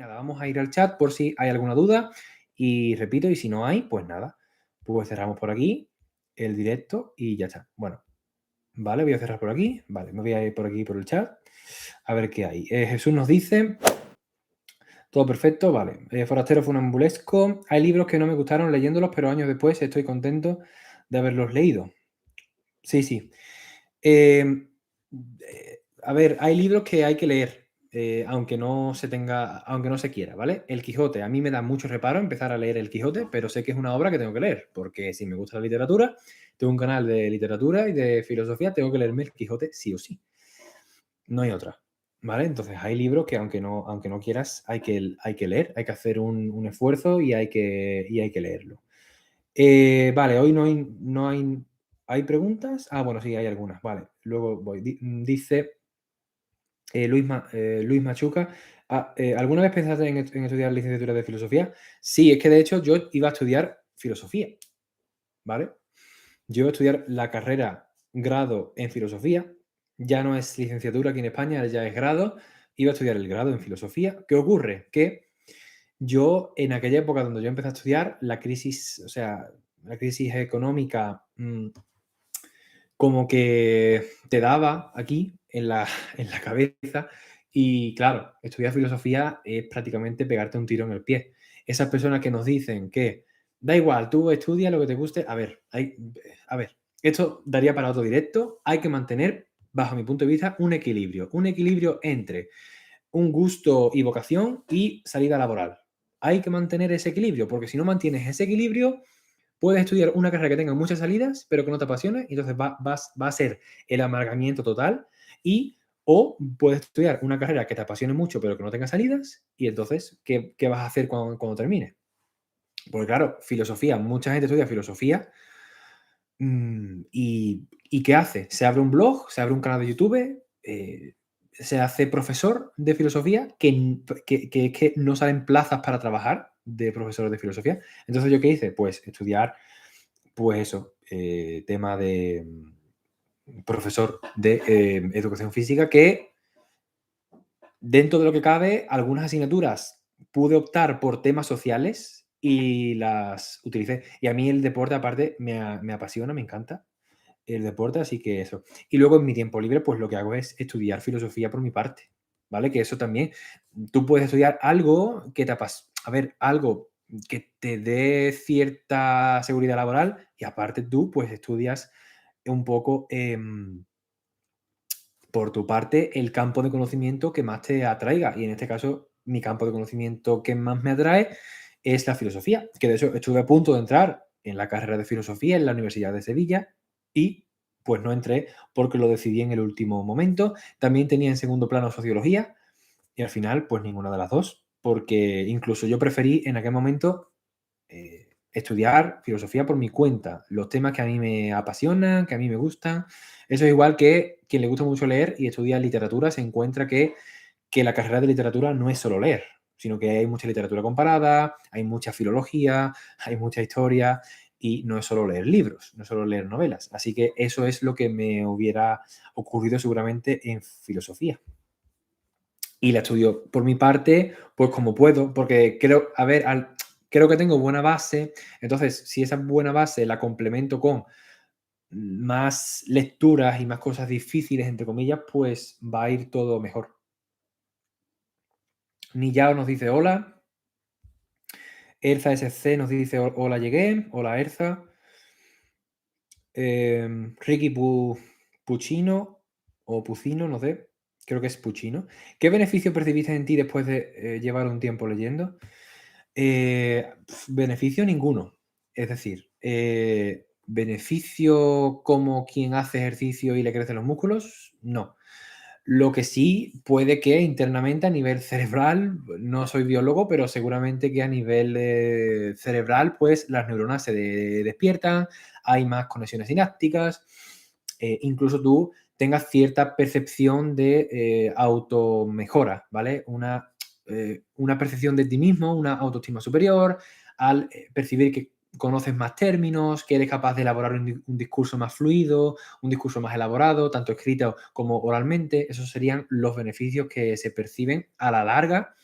nada, vamos a ir al chat por si hay alguna duda. Y repito, y si no hay, pues nada. Pues cerramos por aquí el directo y ya está. Bueno, vale, voy a cerrar por aquí. Vale, me voy a ir por aquí por el chat. A ver qué hay. Jesús nos dice... Todo perfecto, vale. Forastero funambulesco. Hay libros que no me gustaron leyéndolos, pero años después estoy contento de haberlos leído. Sí, sí. A ver, hay libros que hay que leer, aunque no se quiera, ¿vale? El Quijote, a mí me da mucho reparo empezar a leer El Quijote, pero sé que es una obra que tengo que leer, porque si me gusta la literatura, tengo un canal de literatura y de filosofía, tengo que leerme El Quijote sí o sí. No hay otra, ¿vale? Entonces hay libros que aunque no quieras, hay que leer, hay que hacer un esfuerzo y hay que leerlo. Vale, hoy ¿hay preguntas? Ah, bueno, sí, hay algunas, vale. Luego voy. Dice Luis Machuca, ¿alguna vez pensaste en estudiar licenciatura de filosofía? Sí, es que de hecho yo iba a estudiar filosofía, ¿vale? Yo iba a estudiar la carrera grado en filosofía, ya no es licenciatura aquí en España, ya es grado, iba a estudiar el grado en filosofía. ¿Qué ocurre? Que yo en aquella época donde yo empecé a estudiar, la crisis, o sea, la crisis económica como que te daba aquí en la, en la cabeza y claro, estudiar filosofía es prácticamente pegarte un tiro en el pie. Esas personas que nos dicen que da igual, tú estudia lo que te guste, a ver, esto daría para otro directo, hay que mantener, bajo mi punto de vista, un equilibrio entre un gusto y vocación y salida laboral. Hay que mantener ese equilibrio, porque si no mantienes ese equilibrio, puedes estudiar una carrera que tenga muchas salidas, pero que no te apasione, y entonces va a ser el amargamiento total, o puedes estudiar una carrera que te apasione mucho, pero que no tenga salidas, y entonces, ¿qué vas a hacer cuando termine? Porque claro, filosofía, mucha gente estudia filosofía, ¿y qué hace? Se abre un blog, se abre un canal de YouTube, se hace profesor de filosofía, que no salen plazas para trabajar de profesor de filosofía. Entonces, ¿yo qué hice? Pues estudiar, pues eso, tema de profesor de educación física, que dentro de lo que cabe, algunas asignaturas pude optar por temas sociales y las utilicé. Y a mí el deporte, aparte, me apasiona, me encanta el deporte, así que eso. Y luego en mi tiempo libre, pues lo que hago es estudiar filosofía por mi parte, ¿vale? Que eso también, tú puedes estudiar algo que te a ver, algo que te dé cierta seguridad laboral y aparte tú, pues estudias un poco por tu parte el campo de conocimiento que más te atraiga. Y en este caso, mi campo de conocimiento que más me atrae es la filosofía, que de hecho estuve a punto de entrar en la carrera de filosofía en la Universidad de Sevilla y pues no entré porque lo decidí en el último momento. También tenía en segundo plano sociología y al final pues ninguna de las dos, porque incluso yo preferí en aquel momento estudiar filosofía por mi cuenta, los temas que a mí me apasionan, que a mí me gustan. Eso es igual que quien le gusta mucho leer y estudia literatura se encuentra que la carrera de literatura no es solo leer, sino que hay mucha literatura comparada, hay mucha filología, hay mucha historia y no es solo leer libros, no es solo leer novelas. Así que eso es lo que me hubiera ocurrido seguramente en filosofía. Y la estudio por mi parte, pues como puedo, porque creo, a ver, creo que tengo buena base. Entonces, si esa buena base la complemento con más lecturas y más cosas difíciles, entre comillas, pues va a ir todo mejor. Niyao nos dice hola. Erza SC nos dice hola, llegué. Hola, Erza. Ricky Puccino o Pucino, no sé. Creo que es Puccino. ¿Qué beneficio percibiste en ti después de llevar un tiempo leyendo? Beneficio ninguno. Es decir, beneficio como quien hace ejercicio y le crecen los músculos, no. Lo que sí puede que internamente a nivel cerebral, no soy biólogo, pero seguramente que a nivel cerebral, pues las neuronas se despiertan, hay más conexiones sinápticas, incluso tú tengas cierta percepción de automejora, ¿vale? Una percepción de ti mismo, una autoestima superior, al percibir que conoces más términos, que eres capaz de elaborar un discurso más fluido, un discurso más elaborado, tanto escrito como oralmente. Esos serían los beneficios que se perciben a la larga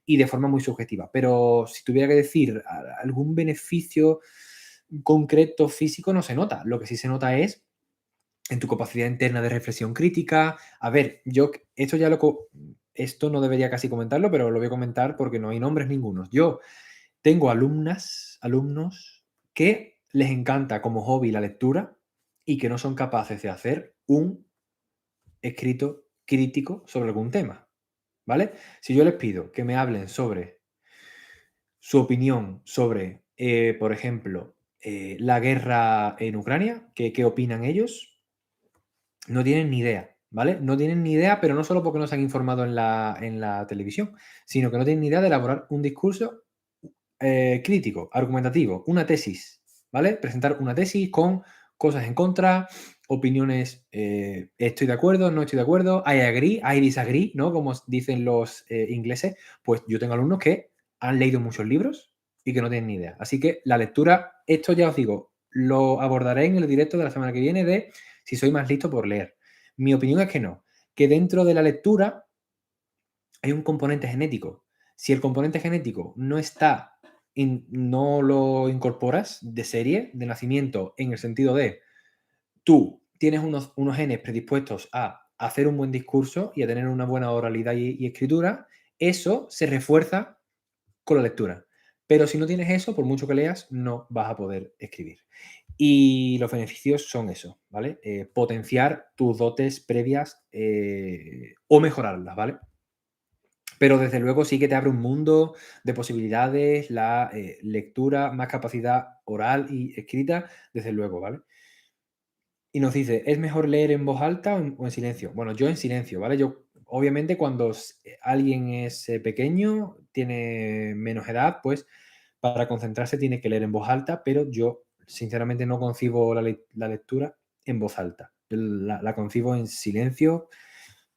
y de forma muy subjetiva. Pero si tuviera que decir algún beneficio concreto físico, no se nota. Lo que sí se nota es en tu capacidad interna de reflexión crítica. A ver, yo esto ya esto no debería casi comentarlo, pero lo voy a comentar porque no hay nombres ningunos. Yo tengo alumnos que les encanta como hobby la lectura y que no son capaces de hacer un escrito crítico sobre algún tema, ¿vale? Si yo les pido que me hablen sobre su opinión sobre, por ejemplo, la guerra en Ucrania, qué opinan ellos, no tienen ni idea, ¿vale? No tienen ni idea, pero no solo porque no se han informado en la televisión, sino que no tienen ni idea de elaborar un discurso crítico, argumentativo, una tesis, ¿vale? Presentar una tesis con cosas en contra, opiniones, estoy de acuerdo, no estoy de acuerdo, I agree, I disagree, ¿no? Como dicen los ingleses. Pues yo tengo alumnos que han leído muchos libros y que no tienen ni idea. Así que la lectura, esto ya os digo, lo abordaré en el directo de la semana que viene de si soy más listo por leer. Mi opinión es que no, que dentro de la lectura hay un componente genético. Si el componente genético no está, no lo incorporas de serie, de nacimiento, en el sentido de tú tienes unos genes predispuestos a hacer un buen discurso y a tener una buena oralidad y escritura, eso se refuerza con la lectura. Pero si no tienes eso, por mucho que leas, no vas a poder escribir. Y los beneficios son eso, ¿vale? Potenciar tus dotes previas o mejorarlas, ¿vale? Pero desde luego sí que te abre un mundo de posibilidades, la lectura, más capacidad oral y escrita, desde luego, ¿vale? Y nos dice, ¿es mejor leer en voz alta o en silencio? Bueno, yo en silencio, ¿vale? Yo, obviamente, cuando alguien es pequeño, tiene menos edad, pues para concentrarse tiene que leer en voz alta, pero yo, sinceramente, no concibo la lectura en voz alta. La concibo en silencio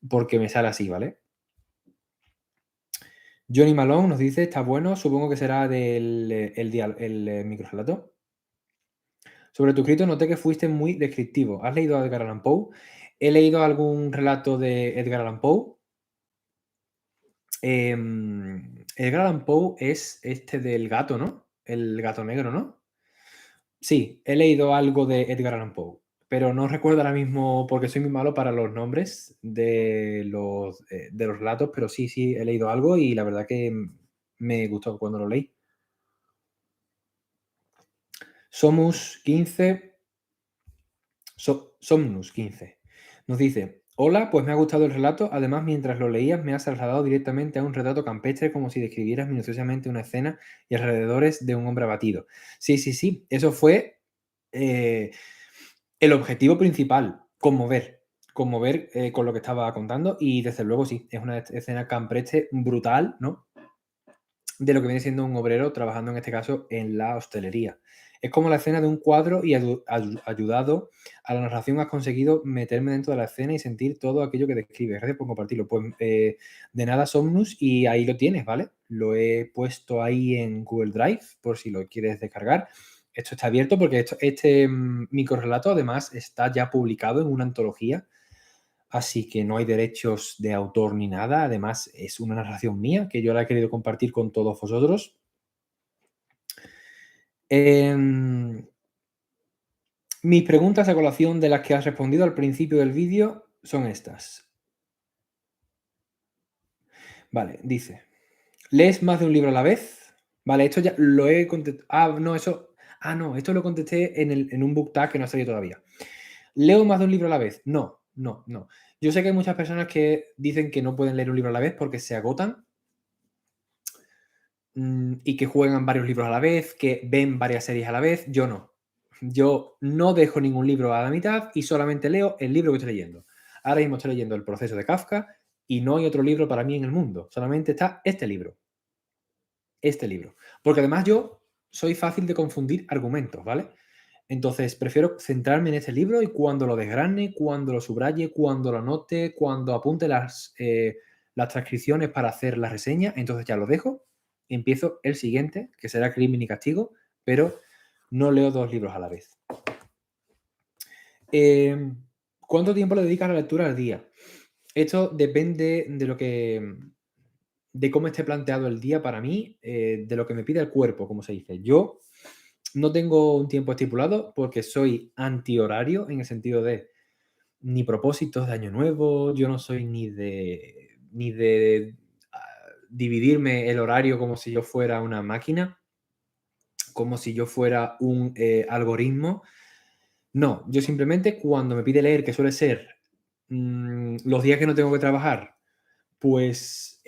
porque me sale así, ¿vale? Johnny Malone nos dice, está bueno, supongo que será del microrelato. Sobre tu escrito noté que fuiste muy descriptivo. ¿Has leído a Edgar Allan Poe? He leído algún relato de Edgar Allan Poe. Edgar Allan Poe es este del gato, ¿no? El gato negro, ¿no? Sí, he leído algo de Edgar Allan Poe, pero no recuerdo ahora mismo porque soy muy malo para los nombres de los relatos, pero sí, sí, he leído algo y la verdad que me gustó cuando lo leí. Somos 15. Somnus 15. Nos dice: Hola, pues me ha gustado el relato. Además, mientras lo leías, me has trasladado directamente a un retrato campestre, como si describieras minuciosamente una escena y alrededores de un hombre abatido. Sí, sí, sí. Eso fue eh, el objetivo principal: conmover. Conmover con lo que estaba contando. Y desde luego, sí, es una escena campestre brutal, ¿no? De lo que viene siendo un obrero trabajando en este caso en la hostelería. Es como la escena de un cuadro y ayudado a la narración has conseguido meterme dentro de la escena y sentir todo aquello que describes. Gracias por compartirlo. Pues de nada, Somnus, y ahí lo tienes, ¿vale? Lo he puesto ahí en Google Drive por si lo quieres descargar. Esto está abierto porque este microrelato además está ya publicado en una antología. Así que no hay derechos de autor ni nada. Además, es una narración mía que yo la he querido compartir con todos vosotros. Mis preguntas a colación de las que has respondido al principio del vídeo son estas. Vale, dice, ¿lees más de un libro a la vez? Vale, esto ya lo he contestado. No, esto lo contesté en un book tag que no ha salido todavía. ¿Leo más de un libro a la vez? No, no, no. Yo sé que hay muchas personas que dicen que no pueden leer un libro a la vez porque se agotan. Y que juegan varios libros a la vez, que ven varias series a la vez. Yo no. Yo no dejo ningún libro a la mitad y solamente leo el libro que estoy leyendo. Ahora mismo estoy leyendo El proceso de Kafka y no hay otro libro para mí en el mundo. Solamente está este libro. Este libro. Porque además yo soy fácil de confundir argumentos, ¿vale? Entonces prefiero centrarme en este libro y cuando lo desgrane, cuando lo subraye, cuando lo anote, cuando apunte las transcripciones para hacer la reseña, entonces ya lo dejo y empiezo el siguiente, que será Crimen y Castigo, pero no leo dos libros a la vez. ¿Cuánto tiempo le dedicas a la lectura al día? Esto depende de lo que de cómo esté planteado el día para mí, de lo que me pide el cuerpo, como se dice. Yo no tengo un tiempo estipulado porque soy antihorario en el sentido de ni propósitos de año nuevo, yo no soy ni de dividirme el horario como si yo fuera una máquina, como si yo fuera un algoritmo. No, yo simplemente cuando me pide leer, que suele ser los días que no tengo que trabajar, pues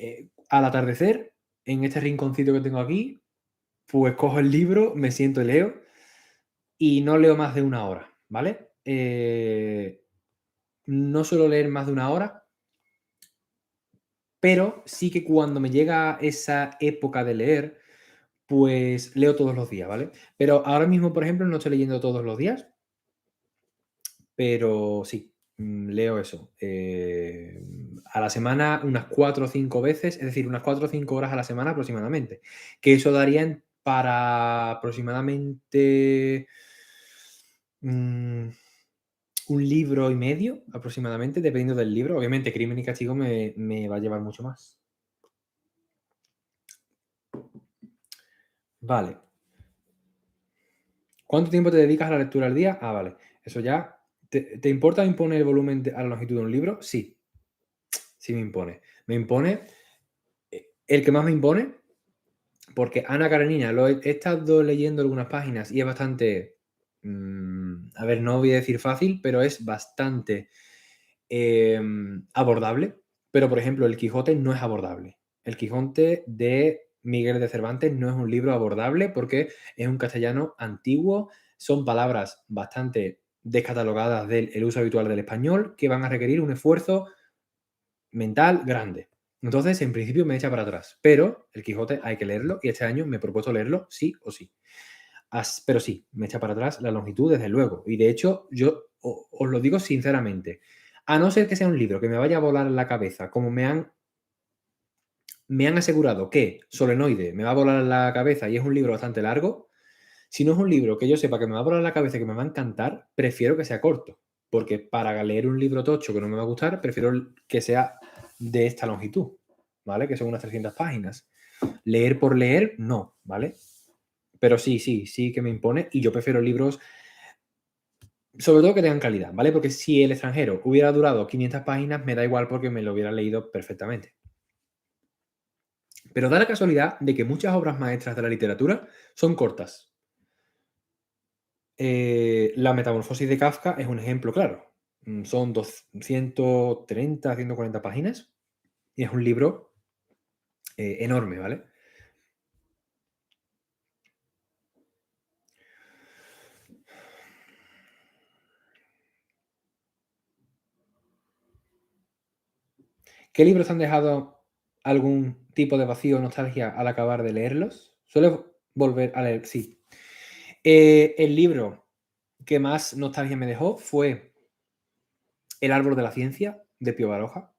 al atardecer, en este rinconcito que tengo aquí, pues cojo el libro, me siento y leo, y no leo más de una hora, ¿vale? No suelo leer más de una hora, pero sí que cuando me llega esa época de leer, pues leo todos los días, ¿vale? Pero ahora mismo, por ejemplo, no estoy leyendo todos los días, pero sí, leo eso. A la semana unas 4 o 5 veces, es decir, unas 4 o 5 horas a la semana aproximadamente. Que eso daría para aproximadamente mm, un libro y medio, aproximadamente, dependiendo del libro. Obviamente, Crimen y Castigo me va a llevar mucho más. Vale. ¿Cuánto tiempo te dedicas a la lectura al día? Ah, vale. Eso ya. ¿Te importa imponer el volumen a la longitud de un libro? Sí, sí me impone. Me impone el que más me impone, porque Ana Karenina, he estado leyendo algunas páginas y es bastante, a ver, no voy a decir fácil, pero es bastante abordable. Pero, por ejemplo, El Quijote no es abordable. El Quijote de Miguel de Cervantes no es un libro abordable porque es un castellano antiguo, son palabras bastante descatalogadas del uso habitual del español que van a requerir un esfuerzo mental grande. Entonces, en principio me echa para atrás, pero El Quijote hay que leerlo y este año me he propuesto leerlo sí o sí. Pero sí, me echa para atrás la longitud, desde luego. Y de hecho, yo os lo digo sinceramente, a no ser que sea un libro que me vaya a volar en la cabeza, como me han asegurado que Solenoide me va a volar en la cabeza y es un libro bastante largo, si no es un libro que yo sepa que me va a volar en la cabeza y que me va a encantar, prefiero que sea corto. Porque para leer un libro tocho que no me va a gustar, prefiero que sea de esta longitud, ¿vale? Que son unas 300 páginas. Leer por leer, no, ¿vale? Pero sí, sí, sí que me impone y yo prefiero libros, sobre todo que tengan calidad, ¿vale? Porque si El Extranjero hubiera durado 500 páginas, me da igual porque me lo hubiera leído perfectamente. Pero da la casualidad de que muchas obras maestras de la literatura son cortas. La Metamorfosis de Kafka es un ejemplo claro. Son 130, 140 páginas y es un libro enorme, ¿vale? ¿Qué libros te han dejado algún tipo de vacío o nostalgia al acabar de leerlos? ¿Sueles volver a leer? Sí. El libro que más nostalgia me dejó fue El árbol de la ciencia, de Pío Baroja.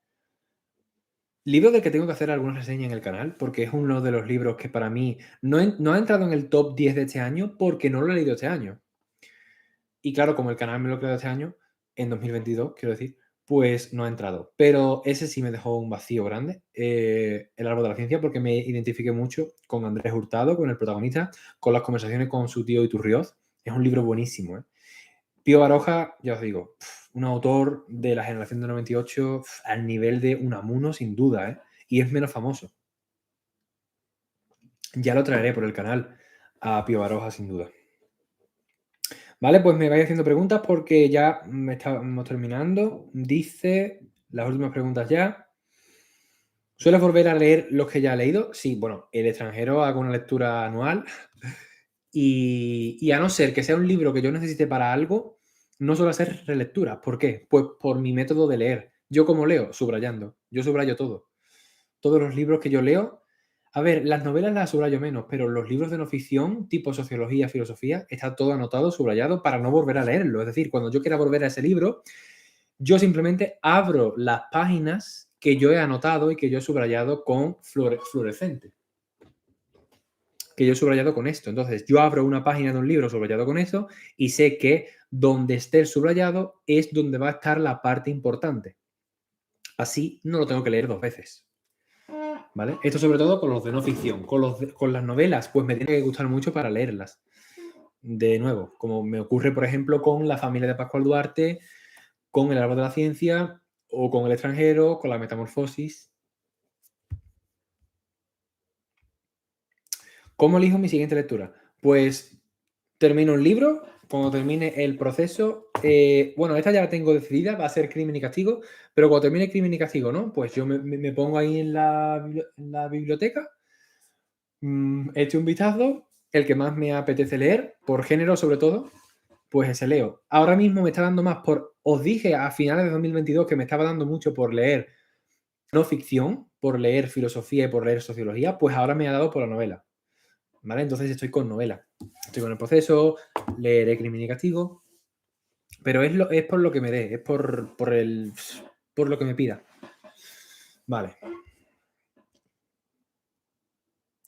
Libro del que tengo que hacer alguna reseña en el canal, porque es uno de los libros que para mí no ha entrado en el top 10 de este año porque no lo he leído este año. Y claro, como el canal me lo he creado este año, en 2022, quiero decir, pues no ha entrado. Pero ese sí me dejó un vacío grande, El árbol de la ciencia, porque me identifiqué mucho con Andrés Hurtado, con el protagonista, con las conversaciones con su tío Iturrioz. Es un libro buenísimo, ¿eh? Pío Baroja, ya os digo, un autor de la generación de 98 al nivel de Unamuno, sin duda, ¿eh? Y es menos famoso. Ya lo traeré por el canal a Pío Baroja, sin duda. Vale, pues me vais haciendo preguntas porque ya estamos terminando. Dice las últimas preguntas ya. ¿Sueles volver a leer los que ya he leído? Sí, bueno, El Extranjero hago una lectura anual y a no ser que sea un libro que yo necesite para algo, no suelo hacer relectura. ¿Por qué? Pues por mi método de leer. Yo como leo, subrayando. Yo subrayo todo. Todos los libros que yo leo. A ver, las novelas las subrayo menos, pero los libros de no ficción, tipo sociología, filosofía, está todo anotado, subrayado para no volver a leerlo. Es decir, cuando yo quiera volver a ese libro, yo simplemente abro las páginas que yo he anotado y que yo he subrayado con fluorescente. Que yo he subrayado con esto. Entonces, yo abro una página de un libro subrayado con eso y sé que donde esté el subrayado es donde va a estar la parte importante. Así no lo tengo que leer dos veces. ¿vale? Esto sobre todo con los de no ficción. Con las novelas, pues me tiene que gustar mucho para leerlas. De nuevo, como me ocurre, por ejemplo, con La familia de Pascual Duarte, con El árbol de la ciencia, o con El extranjero, con La metamorfosis. ¿Cómo elijo mi siguiente lectura? Pues termino un libro, cuando termine el proceso, bueno, esta ya la tengo decidida, va a ser Crimen y Castigo, pero cuando termine Crimen y Castigo, ¿no? Pues yo me pongo ahí en la biblioteca, echo un vistazo, el que más me apetece leer, por género sobre todo, pues ese leo. Ahora mismo me está dando más por, os dije a finales de 2022 que me estaba dando mucho por leer no ficción, por leer filosofía y por leer sociología, pues ahora me ha dado por la novela. ¿Vale? Entonces estoy con novela. Estoy con el proceso, leeré Crimen y Castigo, pero es por lo que me dé, es por lo que me pida. Vale.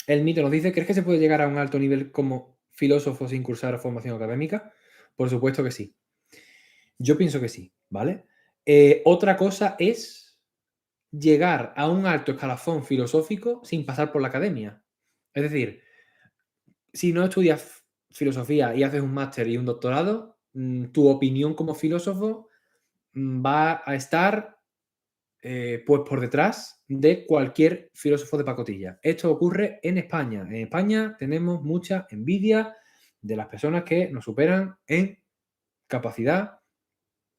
El mito nos dice, ¿crees que se puede llegar a un alto nivel como filósofo sin cursar formación académica? Por supuesto que sí. Yo pienso que sí, ¿vale? Otra cosa es llegar a un alto escalafón filosófico sin pasar por la academia. Es decir, si no estudias filosofía y haces un máster y un doctorado, tu opinión como filósofo va a estar pues por detrás de cualquier filósofo de pacotilla. Esto ocurre en España. En España tenemos mucha envidia de las personas que nos superan en capacidad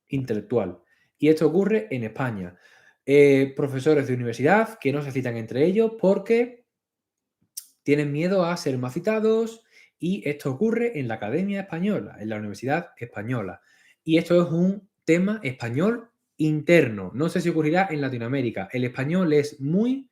intelectual. Y esto ocurre en España. Profesores de universidad que no se citan entre ellos porque tienen miedo a ser más citados, y esto ocurre en la Academia Española, en la Universidad Española. Y esto es un tema español interno. No sé si ocurrirá en Latinoamérica. El español es muy,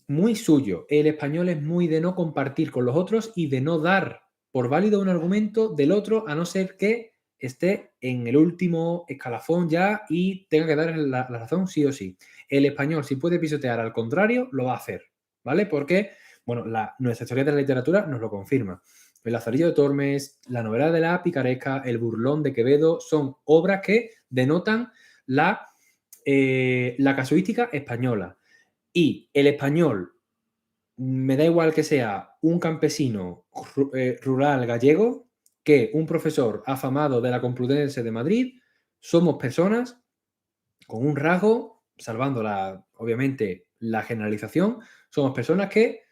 muy suyo. El español es muy de no compartir con los otros y de no dar por válido un argumento del otro, a no ser que esté en el último escalafón ya y tenga que dar la razón sí o sí. El español, si puede pisotear al contrario, lo va a hacer, ¿vale? Porque, bueno, nuestra historia de la literatura nos lo confirma. El Lazarillo de Tormes, la novela de la picaresca, El burlón de Quevedo, son obras que denotan la casuística española. Y el español, me da igual que sea un campesino rural gallego que un profesor afamado de la Complutense de Madrid, somos personas con un rasgo, salvando obviamente la generalización, somos personas que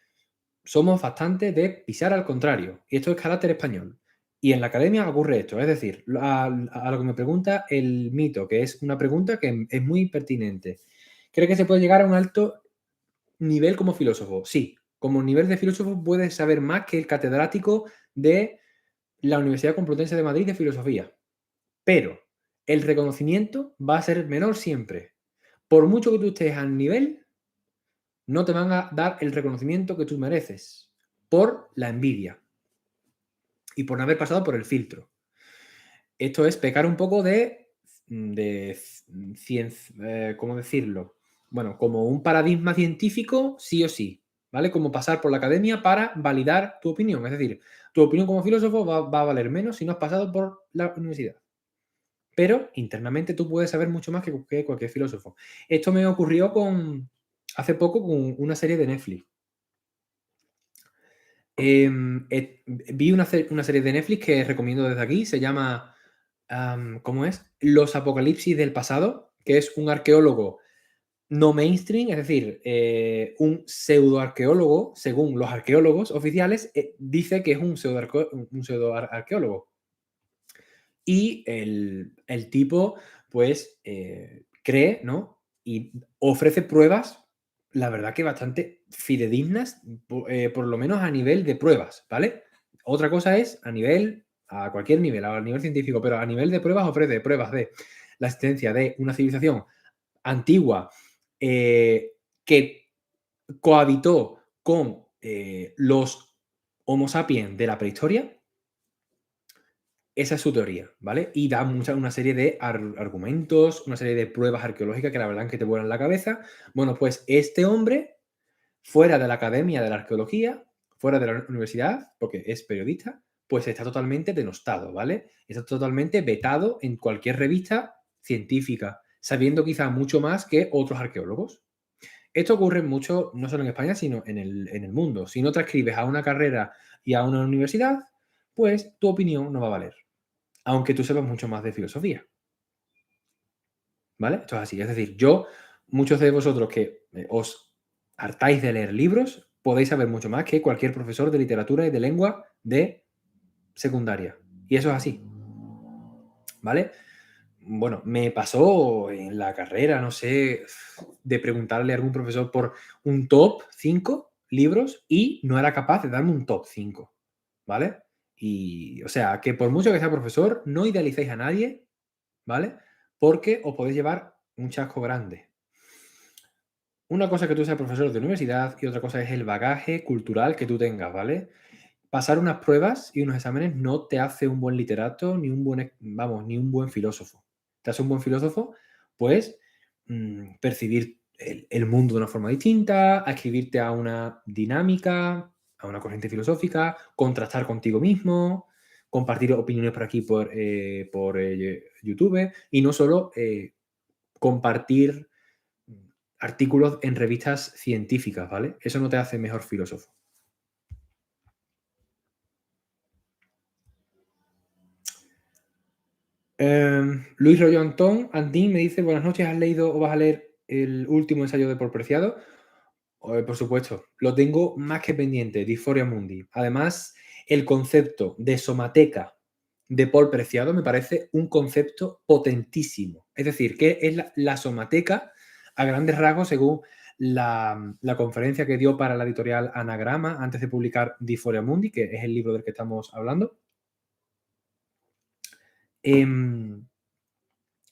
somos bastante de pisar al contrario. Y esto es carácter español. Y en la academia ocurre esto. Es decir, a lo que me pregunta el mito, que es una pregunta que es muy pertinente. ¿Cree que se puede llegar a un alto nivel como filósofo? Sí, como nivel de filósofo puedes saber más que el catedrático de la Universidad Complutense de Madrid de Filosofía. Pero el reconocimiento va a ser menor siempre. Por mucho que tú estés al nivel, no te van a dar el reconocimiento que tú mereces por la envidia y por no haber pasado por el filtro. Esto es pecar un poco de ciencia, ¿cómo decirlo? Bueno, como un paradigma científico, sí o sí, ¿vale? Como pasar por la academia para validar tu opinión. Es decir, tu opinión como filósofo va a valer menos si no has pasado por la universidad. Pero internamente tú puedes saber mucho más que cualquier filósofo. Esto me ocurrió hace poco con una serie de Netflix. Vi una serie de Netflix que recomiendo desde aquí, se llama, ¿cómo es? Los Apocalipsis del pasado, que es un arqueólogo no mainstream, es decir, un pseudoarqueólogo, según los arqueólogos oficiales, dice que es un pseudoarqueólogo. Y el tipo, pues, cree, ¿no? Y ofrece pruebas, la verdad que bastante fidedignas, por lo menos a nivel de pruebas, ¿vale? Otra cosa es a cualquier nivel, a nivel científico, pero a nivel de pruebas ofrece pruebas de la existencia de una civilización antigua, que cohabitó con los Homo sapiens de la prehistoria. Esa es su teoría, ¿vale? Y da una serie de argumentos, una serie de pruebas arqueológicas que la verdad es que te vuelan la cabeza. Bueno, pues este hombre, fuera de la Academia de la Arqueología, fuera de la universidad, porque es periodista, pues está totalmente denostado, ¿vale? Está totalmente vetado en cualquier revista científica, sabiendo quizá mucho más que otros arqueólogos. Esto ocurre mucho, no solo en España, sino en el mundo. Si no te inscribes a una carrera y a una universidad, pues tu opinión no va a valer, aunque tú sepas mucho más de filosofía, ¿vale? Esto es así. Es decir, muchos de vosotros que os hartáis de leer libros, podéis saber mucho más que cualquier profesor de literatura y de lengua de secundaria. Y eso es así, ¿vale? Bueno, me pasó en la carrera, no sé, de preguntarle a algún profesor por un top 5 libros y no era capaz de darme un top 5, ¿vale? Y, o sea, que por mucho que sea profesor, no idealicéis a nadie, ¿vale? Porque os podéis llevar un chasco grande. Una cosa es que tú seas profesor de universidad y otra cosa es el bagaje cultural que tú tengas, ¿vale? Pasar unas pruebas y unos exámenes no te hace un buen literato ni un buen, vamos, ni un buen filósofo. Te hace un buen filósofo, pues, percibir el mundo de una forma distinta, escribirte a una dinámica, a una corriente filosófica, contrastar contigo mismo, compartir opiniones por aquí, por YouTube, y no solo compartir artículos en revistas científicas, ¿vale? Eso no te hace mejor filósofo. Luis Rollo Antín me dice: buenas noches, ¿has leído o vas a leer el último ensayo de Paul Preciado? Por supuesto, lo tengo más que pendiente, Dysphoria Mundi. Además, el concepto de somateca de Paul Preciado me parece un concepto potentísimo. Es decir, ¿qué es la somateca a grandes rasgos según la conferencia que dio para la editorial Anagrama antes de publicar Dysphoria Mundi, que es el libro del que estamos hablando?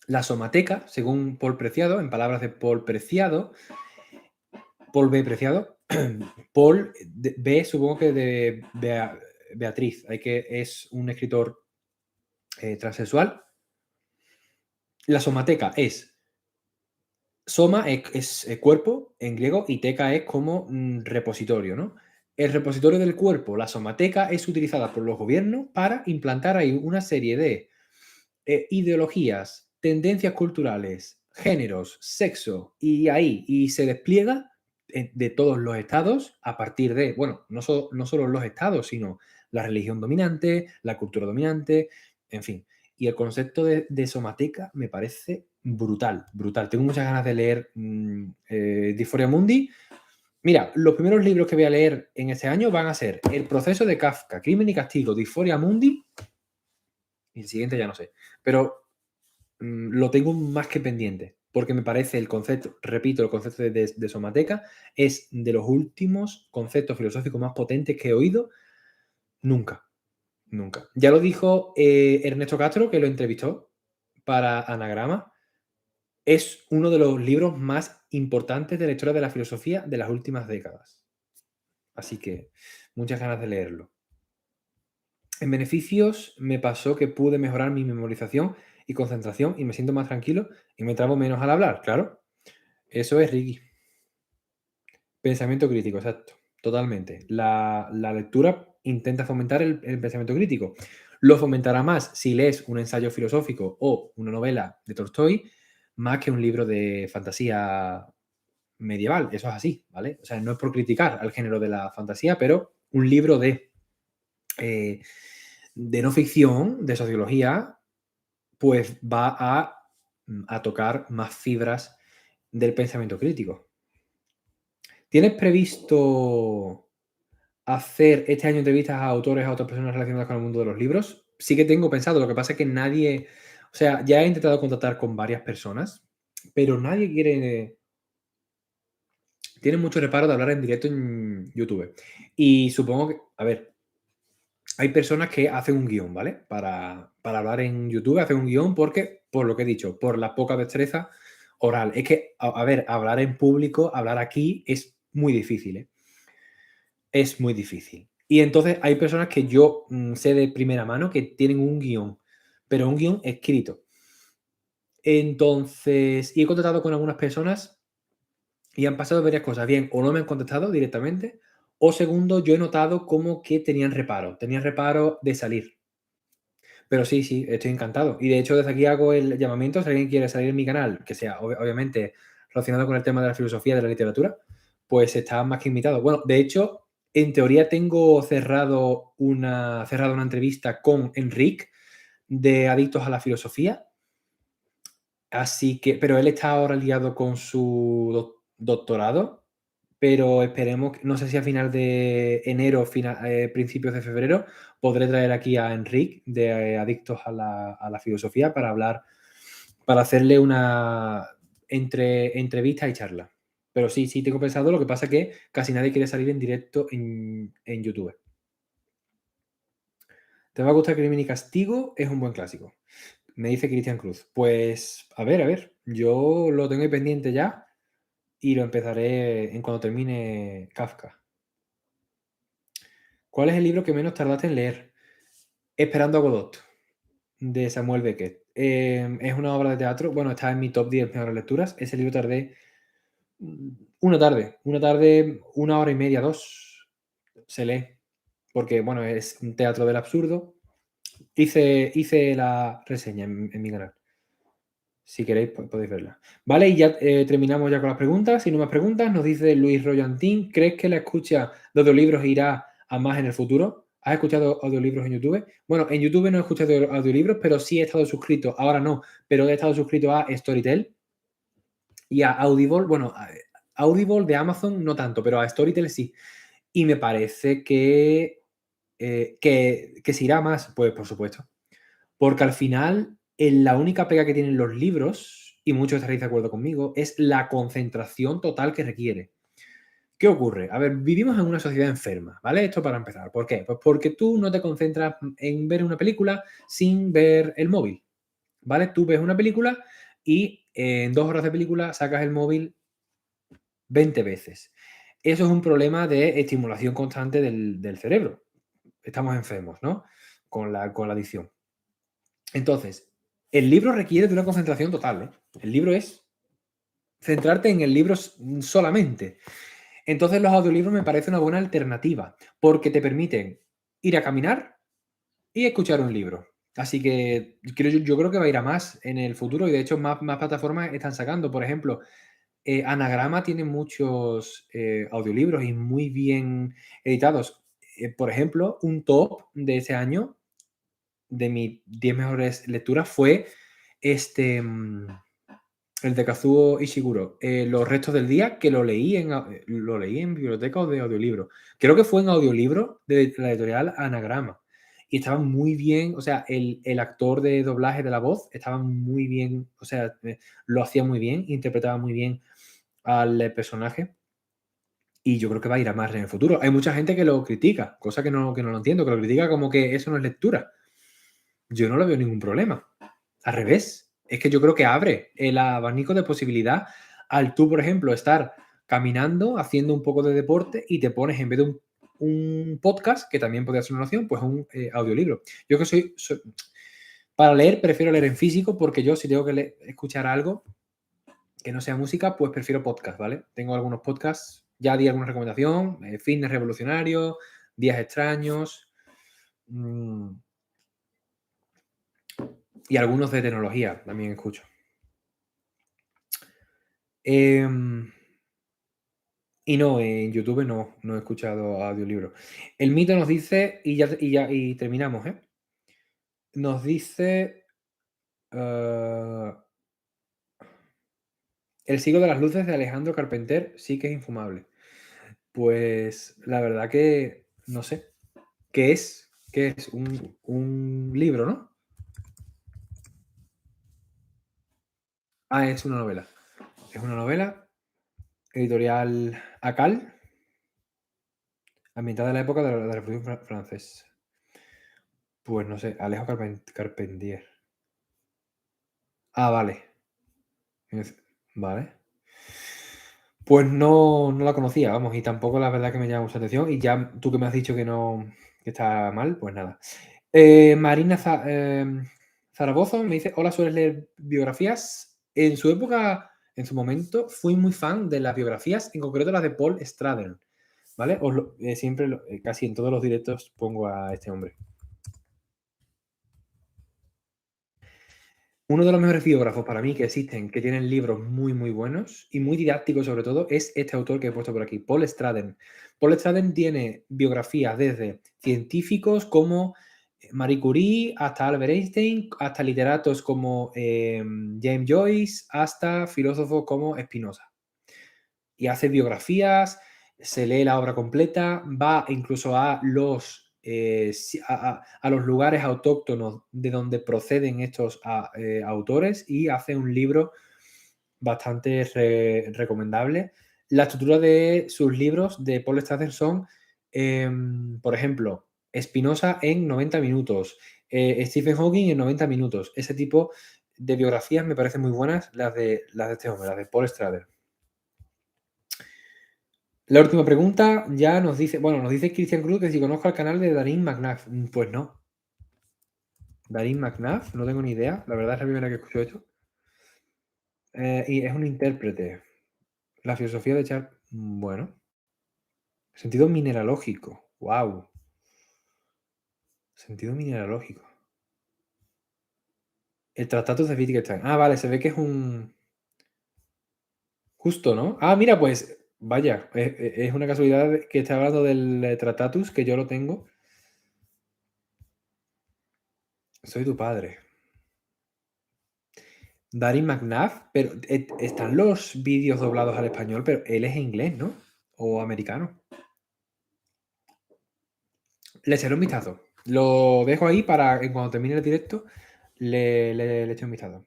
La somateca, según Paul Preciado, en palabras de Paul Preciado, Paul B. Preciado, Paul B, supongo que de Beatriz, es un escritor transexual. La somateca es, soma es cuerpo en griego y teca es como repositorio, ¿no? El repositorio del cuerpo, la somateca, es utilizada por los gobiernos para implantar ahí una serie de ideologías, tendencias culturales, géneros, sexo, y se despliega de todos los estados a partir de, bueno, no solo los estados, sino la religión dominante, la cultura dominante, en fin. Y el concepto de somateca me parece brutal, brutal. Tengo muchas ganas de leer Dysphoria Mundi. Mira, los primeros libros que voy a leer en este año van a ser El proceso de Kafka, Crimen y Castigo, Dysphoria Mundi, y el siguiente ya no sé. Pero lo tengo más que pendiente, porque me parece el concepto, repito, el concepto de somateca es de los últimos conceptos filosóficos más potentes que he oído nunca, nunca. Ya lo dijo Ernesto Castro, que lo entrevistó para Anagrama. Es uno de los libros más importantes de la historia de la filosofía de las últimas décadas. Así que muchas ganas de leerlo. En beneficios me pasó que pude mejorar mi memorización y concentración y me siento más tranquilo y me trabo menos al hablar, claro. Eso es Ricky. Pensamiento crítico, exacto. Totalmente. La lectura intenta fomentar el pensamiento crítico. Lo fomentará más si lees un ensayo filosófico o una novela de Tolstoy, más que un libro de fantasía medieval. Eso es así, ¿vale? O sea, no es por criticar al género de la fantasía, pero un libro de no ficción, de sociología, pues va a tocar más fibras del pensamiento crítico. ¿Tienes previsto hacer este año entrevistas a autores, a otras personas relacionadas con el mundo de los libros? Sí que tengo pensado, lo que pasa es que nadie, o sea, ya he intentado contactar con varias personas, pero nadie tiene mucho reparo de hablar en directo en YouTube. Y supongo que, a ver, hay personas que hacen un guión, ¿vale? Para hablar en YouTube, hacen un guión porque, por lo que he dicho, por la poca destreza oral. Es que, a ver, hablar en público, hablar aquí es muy difícil, ¿eh? Es muy difícil. Y entonces hay personas que yo sé de primera mano que tienen un guión, pero un guión escrito. Entonces, y he contactado con algunas personas y han pasado varias cosas. Bien, o no me han contestado directamente, o segundo, yo he notado como que tenían reparo de salir. Pero sí, sí, estoy encantado. Y de hecho, desde aquí hago el llamamiento, si alguien quiere salir en mi canal, que sea obviamente relacionado con el tema de la filosofía, de la literatura, pues está más que invitado. Bueno, de hecho, en teoría tengo cerrada una entrevista con Enric de Adictos a la Filosofía, así que, pero él está ahora liado con su doctorado, pero esperemos, no sé si a final de enero, principios de febrero, podré traer aquí a Enric de Adictos a la Filosofía para hablar, para hacerle una entrevista y charla. Pero sí, sí tengo pensado, lo que pasa es que casi nadie quiere salir en directo en YouTube. ¿Te va a gustar Crimen y Castigo? Es un buen clásico. Me dice Cristian Cruz. Pues, a ver, yo lo tengo ahí pendiente ya y lo empezaré en cuando termine Kafka. ¿Cuál es el libro que menos tardaste en leer? Esperando a Godot, de Samuel Beckett. Es una obra de teatro, bueno, está en mi top 10 mejores lecturas. Ese libro tardé una tarde, una hora y media, dos, se lee. Porque, bueno, es un teatro del absurdo. Hice la reseña en mi canal. Si queréis, podéis verla. Vale, y ya terminamos ya con las preguntas. Si no más preguntas, nos dice Luis Royantín, ¿crees que la escucha de audiolibros irá a más en el futuro? ¿Has escuchado audiolibros en YouTube? Bueno, en YouTube no he escuchado audiolibros, pero sí he estado suscrito, ahora no, pero he estado suscrito a Storytel y a Audible. Bueno, a Audible de Amazon no tanto, pero a Storytel sí. Y me parece que se irá más, pues por supuesto. Porque al final, la única pega que tienen los libros, y muchos estaréis de acuerdo conmigo, es la concentración total que requiere. ¿Qué ocurre? A ver, vivimos en una sociedad enferma, ¿vale? Esto para empezar. ¿Por qué? Pues porque tú no te concentras en ver una película sin ver el móvil, ¿vale? Tú ves una película y en 2 horas de película sacas el móvil 20 veces. Eso es un problema de estimulación constante del cerebro. Estamos enfermos, ¿no? Con la adicción. Entonces, el libro requiere de una concentración total, ¿eh? El libro es centrarte en el libro solamente. Entonces, los audiolibros me parece una buena alternativa, porque te permiten ir a caminar y escuchar un libro. Así que yo creo que va a ir a más en el futuro y de hecho más plataformas están sacando. Por ejemplo, Anagrama tiene muchos audiolibros y muy bien editados. Por ejemplo, un top de ese año de mis 10 mejores lecturas fue el de Kazuo Ishiguro, Los restos del día, que lo leí en biblioteca o de audiolibro. Creo que fue en audiolibro de la editorial Anagrama. Y estaba muy bien, o sea, el actor de doblaje de la voz estaba muy bien, o sea, lo hacía muy bien, interpretaba muy bien al personaje. Y yo creo que va a ir a más en el futuro. Hay mucha gente que lo critica, cosa que no lo entiendo, que lo critica como que eso no es lectura. Yo no le veo ningún problema. Al revés, es que yo creo que abre el abanico de posibilidad al tú, por ejemplo, estar caminando, haciendo un poco de deporte y te pones en vez de un podcast, que también podría ser una opción, pues un audiolibro. Yo que para leer, prefiero leer en físico porque yo si tengo que escuchar algo que no sea música, pues prefiero podcast, ¿vale? Tengo algunos podcasts, ya di alguna recomendación, Fitness Revolucionario, Días Extraños, y algunos de tecnología también escucho. Y no, en YouTube no he escuchado audiolibros. El mito nos dice, y terminamos, ¿eh? Nos dice El siglo de las luces de Alejandro Carpenter sí que es infumable. Pues la verdad que no sé. ¿Qué es? ¿Qué es? Un libro, ¿no? Ah, es una novela. Es una novela, editorial Acal, ambientada en la época de la Revolución Francesa. Pues no sé, Alejo Carpentier. Ah, vale. Vale. Pues no la conocía, vamos, y tampoco la verdad que me llama mucha atención. Y ya tú que me has dicho que no, que está mal, pues nada. Marina Zaragoza me dice: Hola, ¿sueles leer biografías? En su época, en su momento, fui muy fan de las biografías, en concreto las de Paul Strader, ¿vale? Siempre, casi en todos los directos pongo a este hombre. Uno de los mejores biógrafos para mí que existen, que tienen libros muy, muy buenos y muy didácticos sobre todo, es este autor que he puesto por aquí, Paul Straden. Paul Straden tiene biografías desde científicos como Marie Curie, hasta Albert Einstein, hasta literatos como James Joyce, hasta filósofos como Spinoza. Y hace biografías, se lee la obra completa, va incluso a a los lugares autóctonos de donde proceden estos autores y hace un libro bastante recomendable. La estructura de sus libros de Paul Strassen son, por ejemplo, Spinoza en 90 minutos, Stephen Hawking en 90 minutos. Ese tipo de biografías me parecen muy buenas, las de este hombre, las de Paul Strassen. La última pregunta ya nos dice Christian Cruz que si conozco el canal de Darin McNabb. Pues no. Darin McNabb, no tengo ni idea. La verdad es la primera que escucho esto. Y es un intérprete. La filosofía de Charles. Bueno. Sentido mineralógico. Wow. Sentido mineralógico. El Tratado de Wittgenstein. Ah, vale, se ve que es un. Justo, ¿no? Ah, mira, pues. Vaya, es una casualidad que esté hablando del Tratatus, que yo lo tengo. Soy tu padre. Darin McNabb, pero están los vídeos doblados al español, pero él es inglés, ¿no? O americano. Le echaré un vistazo. Lo dejo ahí para que cuando termine el directo le eche un vistazo.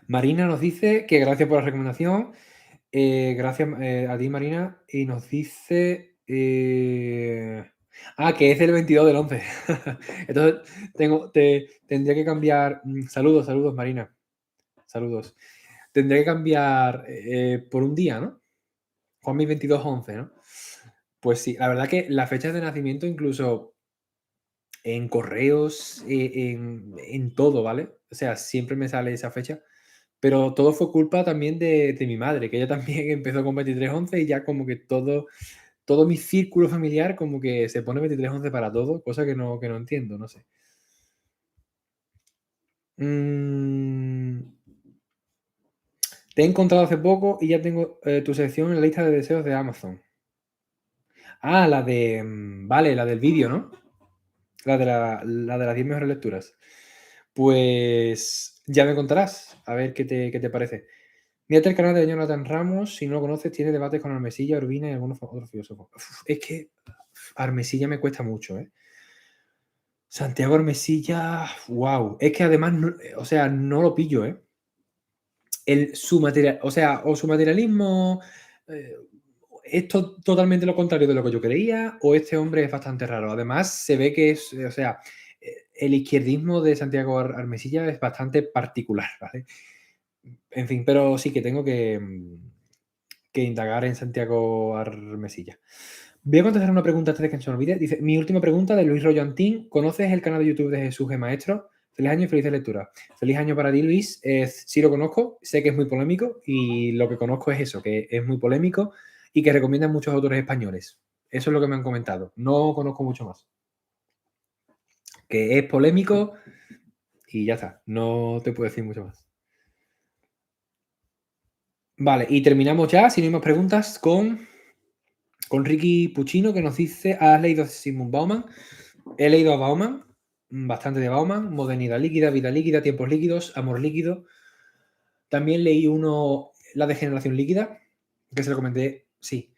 Marina nos dice que gracias por la recomendación. Gracias a ti, Marina. Y nos dice. Que es el 22 del 11. Entonces tendría que cambiar. Saludos, saludos, Marina. Saludos. Tendría que cambiar por un día, ¿no? Juanmi 2211, ¿no? Pues sí, la verdad que las fechas de nacimiento, incluso en correos, en todo, ¿vale? O sea, siempre me sale esa fecha. Pero todo fue culpa también de mi madre, que ella también empezó con 2311 y ya como que todo mi círculo familiar como que se pone 2311 para todo, cosa que no entiendo, no sé. Te he encontrado hace poco y ya tengo tu sección en la lista de deseos de Amazon. Ah, vale, la del vídeo, ¿no? La de las 10 mejores lecturas. Pues ya me contarás, a ver qué te parece. Mírate el canal de Jonathan Ramos, si no lo conoces, tiene debates con Armesilla, Urbina y algunos otros filósofos. Es que Armesilla me cuesta mucho, ¿eh? Santiago Armesilla, wow. Es que además, o sea, no lo pillo, ¿eh? Su material, o sea, o su materialismo eh, es totalmente lo contrario de lo que yo creía, o este hombre es bastante raro. Además, se ve que es, o sea, el izquierdismo de Santiago Armesilla es bastante particular, ¿vale? En fin, pero sí que tengo que indagar en Santiago Armesilla. Voy a contestar una pregunta antes de que se me olvide. Dice, mi última pregunta de Luis Rollo Antín. ¿Conoces el canal de YouTube de Jesús G. Maestro? Feliz año y felices lecturas. Feliz año para ti, Luis. Sí lo conozco, sé que es muy polémico y lo que conozco es eso, que es muy polémico y que recomiendan muchos autores españoles. Eso es lo que me han comentado. No conozco mucho más. Que es polémico y ya está. No te puedo decir mucho más. Vale, y terminamos ya, si no hay más preguntas, con Ricky Puccino, que nos dice, ¿has leído a Sigmund Bauman? He leído a Bauman, bastante de Bauman, Modernidad líquida, Vida líquida, Tiempos líquidos, Amor líquido. También leí uno, La degeneración líquida, que se lo comenté, sí,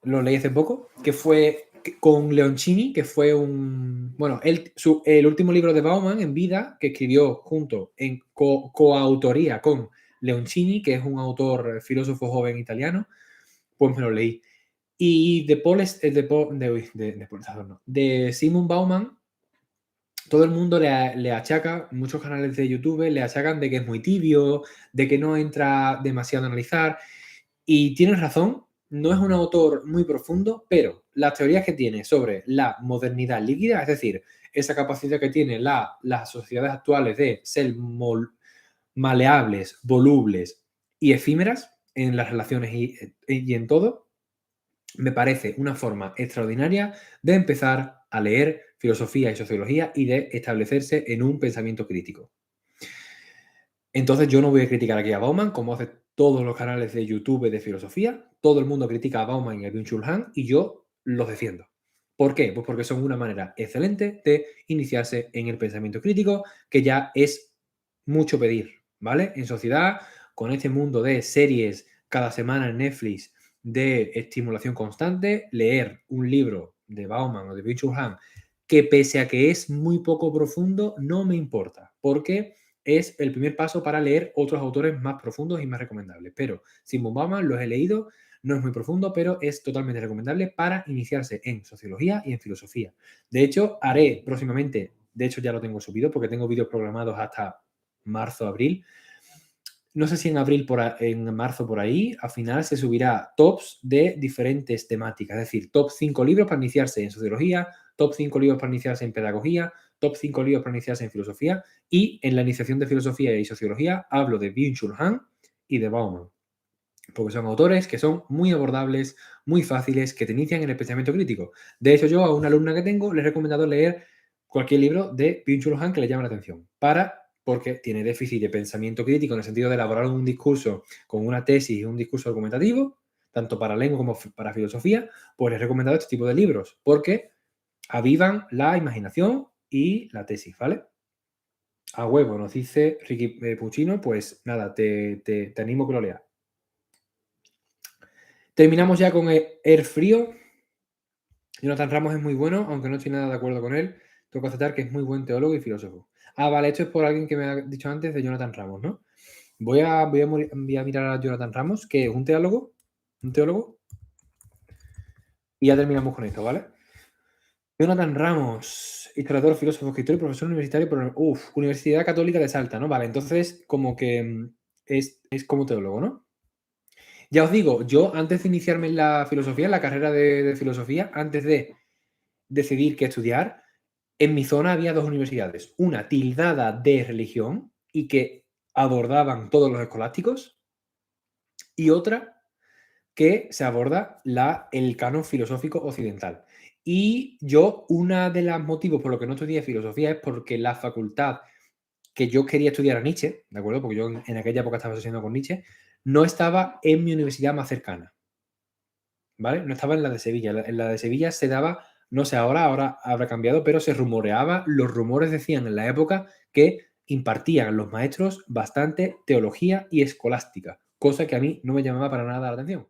lo leí hace poco, que fue con Leoncini, que fue bueno, el último libro de Bauman en vida, que escribió junto en coautoría con Leoncini, que es un autor filósofo joven italiano, pues me lo leí. Y de Simon Bauman, todo el mundo le achaca, muchos canales de YouTube le achacan de que es muy tibio, de que no entra demasiado a analizar. Y tienes razón, no es un autor muy profundo, pero las teorías que tiene sobre la modernidad líquida, es decir, esa capacidad que tienen las sociedades actuales de ser maleables, volubles y efímeras en las relaciones y en todo, me parece una forma extraordinaria de empezar a leer filosofía y sociología y de establecerse en un pensamiento crítico. Entonces yo no voy a criticar aquí a Bauman, como hace todos los canales de YouTube de filosofía. Todo el mundo critica a Bauman y a Byung-Chul Han y yo los defiendo. ¿Por qué? Pues porque son una manera excelente de iniciarse en el pensamiento crítico, que ya es mucho pedir, ¿vale? En sociedad, con este mundo de series cada semana en Netflix de estimulación constante, leer un libro de Bauman o de Byung-Chul Han que pese a que es muy poco profundo, no me importa, porque es el primer paso para leer otros autores más profundos y más recomendables. Pero Simon Bauman los he leído, no es muy profundo, pero es totalmente recomendable para iniciarse en sociología y en filosofía. De hecho, haré próximamente, de hecho ya lo tengo subido porque tengo vídeos programados hasta marzo, abril. No sé si en abril, en marzo por ahí, al final se subirá tops de diferentes temáticas, es decir, top 5 libros para iniciarse en sociología, top 5 libros para iniciarse en pedagogía, top 5 libros para iniciarse en filosofía, y en la iniciación de filosofía y sociología hablo de Byung-Chul Han y de Bauman, porque son autores que son muy abordables, muy fáciles, que te inician en el pensamiento crítico. De hecho, yo a una alumna que tengo le he recomendado leer cualquier libro de Byung-Chul Han que le llame la atención, porque tiene déficit de pensamiento crítico en el sentido de elaborar un discurso con una tesis y un discurso argumentativo, tanto para lengua como para filosofía, pues les he recomendado este tipo de libros, porque avivan la imaginación y la tesis, ¿vale? A huevo, nos dice Ricky Puccino, pues nada, te animo a que lo leas. Terminamos ya con Air Frío. Jonathan Ramos es muy bueno, aunque no estoy nada de acuerdo con él. Tengo que aceptar que es muy buen teólogo y filósofo. Ah, vale, esto es por alguien que me ha dicho antes de Jonathan Ramos, ¿no? Voy a mirar a Jonathan Ramos, que es un teólogo, y ya terminamos con esto, ¿vale? Jonathan Ramos, historiador, filósofo, escritor y profesor universitario por Universidad Católica de Salta, ¿no? Vale, entonces como que es como teólogo, ¿no? Ya os digo, yo antes de iniciarme en la filosofía, en la carrera de filosofía, antes de decidir qué estudiar, en mi zona había dos universidades, una tildada de religión y que abordaban todos los escolásticos, y otra que se aborda el canon filosófico occidental. Y yo, uno de los motivos por los que no estudié filosofía es porque la facultad que yo quería estudiar a Nietzsche, ¿de acuerdo? Porque yo en aquella época estaba obsesionado con Nietzsche, no estaba en mi universidad más cercana, ¿vale? No estaba en la de Sevilla. En la de Sevilla se daba, no sé, ahora habrá cambiado, pero se rumoreaba, los rumores decían en la época que impartían los maestros bastante teología y escolástica, cosa que a mí no me llamaba para nada la atención.